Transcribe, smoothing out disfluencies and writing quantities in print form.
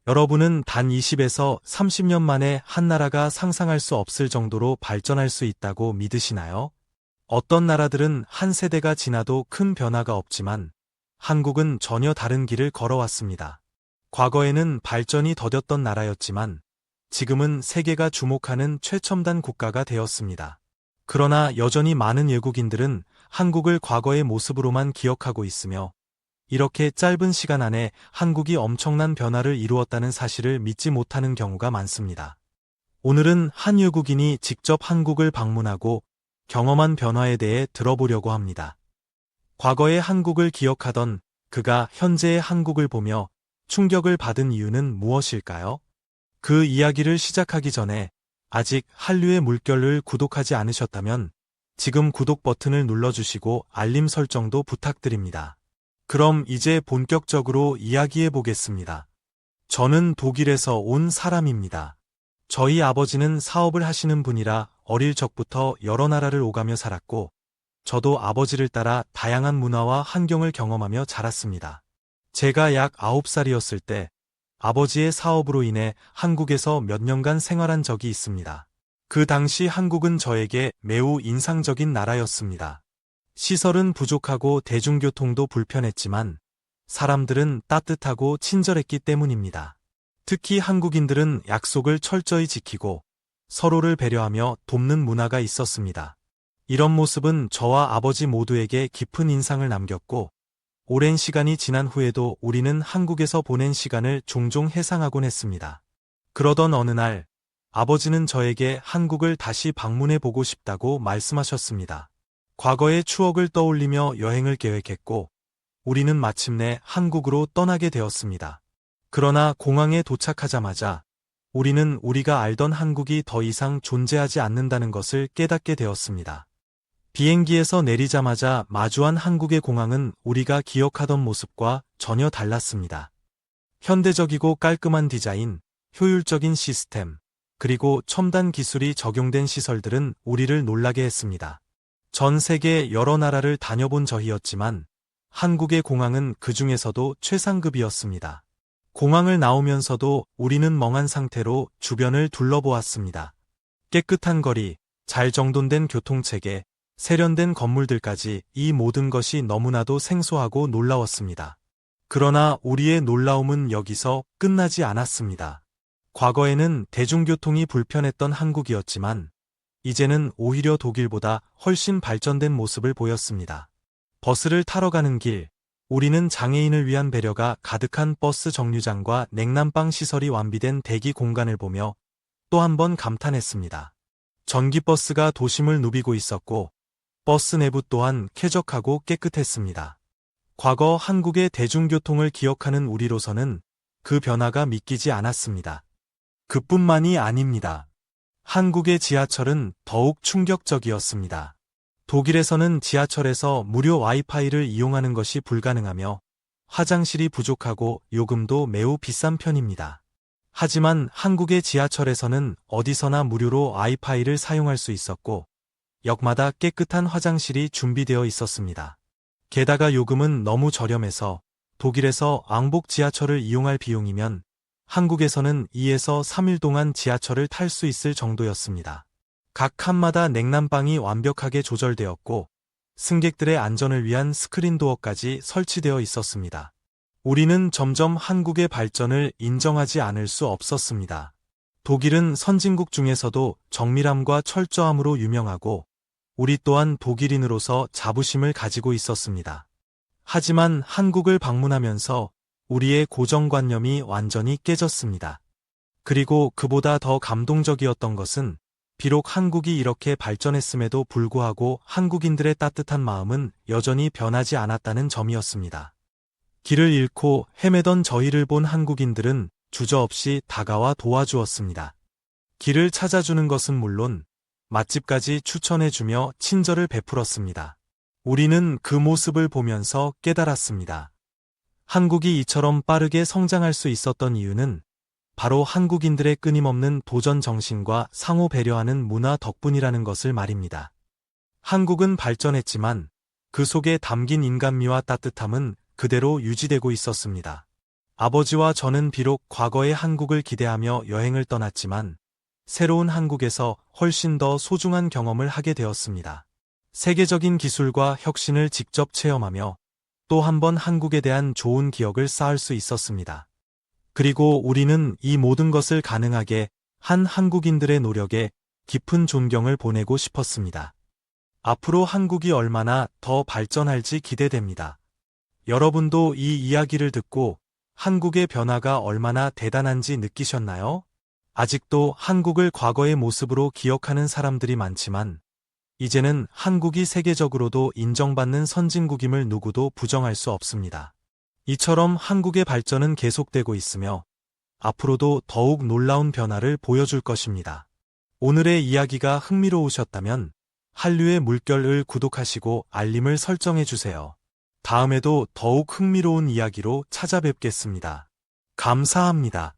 여러분은 단 20에서 30년 만에 한 나라가 상상할 수 없을 정도로 발전할 수 있다고 믿으시나요? 어떤 나라들은 한 세대가 지나도 큰 변화가 없지만 한국은 전혀 다른 길을 걸어왔습니다. 과거에는 발전이 더뎠던 나라였지만 지금은 세계가 주목하는 최첨단 국가가 되었습니다. 그러나 여전히 많은 외국인들은 한국을 과거의 모습으로만 기억하고 있으며 이렇게 짧은 시간 안에 한국이 엄청난 변화를 이루었다는 사실을 믿지 못하는 경우가 많습니다. 오늘은 한 외국인이 직접 한국을 방문하고 경험한 변화에 대해 들어보려고 합니다. 과거의 한국을 기억하던 그가 현재의 한국을 보며 충격을 받은 이유는 무엇일까요? 그 이야기를 시작하기 전에 아직 한류의 물결을 구독하지 않으셨다면 지금 구독 버튼을 눌러주시고 알림 설정도 부탁드립니다. 그럼 이제 본격적으로 이야기해 보겠습니다. 저는 독일에서 온 사람입니다. 저희 아버지는 사업을 하시는 분이라 어릴 적부터 여러 나라를 오가며 살았고 저도 아버지를 따라 다양한 문화와 환경을 경험하며 자랐습니다. 제가 약 9살이었을 때 아버지의 사업으로 인해 한국에서 몇 년간 생활한 적이 있습니다. 그 당시 한국은 저에게 매우 인상적인 나라였습니다. 시설은 부족하고 대중교통도 불편했지만 사람들은 따뜻하고 친절했기 때문입니다. 특히 한국인들은 약속을 철저히 지키고 서로를 배려하며 돕는 문화가 있었습니다. 이런 모습은 저와 아버지 모두에게 깊은 인상을 남겼고 오랜 시간이 지난 후에도 우리는 한국에서 보낸 시간을 종종 회상하곤 했습니다. 그러던 어느 날 아버지는 저에게 한국을 다시 방문해 보고 싶다고 말씀하셨습니다. 과거의 추억을 떠올리며 여행을 계획했고 우리는 마침내 한국으로 떠나게 되었습니다. 그러나 공항에 도착하자마자 우리는 우리가 알던 한국이 더 이상 존재하지 않는다는 것을 깨닫게 되었습니다. 비행기에서 내리자마자 마주한 한국의 공항은 우리가 기억하던 모습과 전혀 달랐습니다. 현대적이고 깔끔한 디자인, 효율적인 시스템, 그리고 첨단 기술이 적용된 시설들은 우리를 놀라게 했습니다. 전 세계 여러 나라를 다녀본 저희였지만 한국의 공항은 그 중에서도 최상급이었습니다. 공항을 나오면서도 우리는 멍한 상태로 주변을 둘러보았습니다. 깨끗한 거리, 잘 정돈된 교통체계, 세련된 건물들까지 이 모든 것이 너무나도 생소하고 놀라웠습니다. 그러나 우리의 놀라움은 여기서 끝나지 않았습니다. 과거에는 대중교통이 불편했던 한국이었지만 이제는 오히려 독일보다 훨씬 발전된 모습을 보였습니다. 버스를 타러 가는 길, 우리는 장애인을 위한 배려가 가득한 버스 정류장과 냉난방 시설이 완비된 대기 공간을 보며 또 한 번 감탄했습니다. 전기버스가 도심을 누비고 있었고 버스 내부 또한 쾌적하고 깨끗했습니다. 과거 한국의 대중교통을 기억하는 우리로서는 그 변화가 믿기지 않았습니다. 그뿐만이 아닙니다. 한국의 지하철은 더욱 충격적이었습니다. 독일에서는 지하철에서 무료 와이파이를 이용하는 것이 불가능하며 화장실이 부족하고 요금도 매우 비싼 편입니다. 하지만 한국의 지하철에서는 어디서나 무료로 와이파이를 사용할 수 있었고 역마다 깨끗한 화장실이 준비되어 있었습니다. 게다가 요금은 너무 저렴해서 독일에서 왕복 지하철을 이용할 비용이면 한국에서는 2에서 3일 동안 지하철을 탈 수 있을 정도였습니다. 각 칸마다 냉난방이 완벽하게 조절되었고 승객들의 안전을 위한 스크린도어까지 설치되어 있었습니다. 우리는 점점 한국의 발전을 인정하지 않을 수 없었습니다. 독일은 선진국 중에서도 정밀함과 철저함으로 유명하고 우리 또한 독일인으로서 자부심을 가지고 있었습니다. 하지만 한국을 방문하면서 우리의 고정관념이 완전히 깨졌습니다. 그리고 그보다 더 감동적이었던 것은 비록 한국이 이렇게 발전했음에도 불구하고 한국인들의 따뜻한 마음은 여전히 변하지 않았다는 점이었습니다. 길을 잃고 헤매던 저희를 본 한국인들은 주저없이 다가와 도와주었습니다. 길을 찾아주는 것은 물론 맛집까지 추천해주며 친절을 베풀었습니다. 우리는 그 모습을 보면서 깨달았습니다. 한국이 이처럼 빠르게 성장할 수 있었던 이유는 바로 한국인들의 끊임없는 도전 정신과 상호 배려하는 문화 덕분이라는 것을 말입니다. 한국은 발전했지만 그 속에 담긴 인간미와 따뜻함은 그대로 유지되고 있었습니다. 아버지와 저는 비록 과거의 한국을 기대하며 여행을 떠났지만 새로운 한국에서 훨씬 더 소중한 경험을 하게 되었습니다. 세계적인 기술과 혁신을 직접 체험하며 또 한 번 한국에 대한 좋은 기억을 쌓을 수 있었습니다. 그리고 우리는 이 모든 것을 가능하게 한 한국인들의 노력에 깊은 존경을 보내고 싶었습니다. 앞으로 한국이 얼마나 더 발전할지 기대됩니다. 여러분도 이 이야기를 듣고 한국의 변화가 얼마나 대단한지 느끼셨나요? 아직도 한국을 과거의 모습으로 기억하는 사람들이 많지만 이제는 한국이 세계적으로도 인정받는 선진국임을 누구도 부정할 수 없습니다. 이처럼 한국의 발전은 계속되고 있으며 앞으로도 더욱 놀라운 변화를 보여줄 것입니다. 오늘의 이야기가 흥미로우셨다면 한류의 물결을 구독하시고 알림을 설정해 주세요. 다음에도 더욱 흥미로운 이야기로 찾아뵙겠습니다. 감사합니다.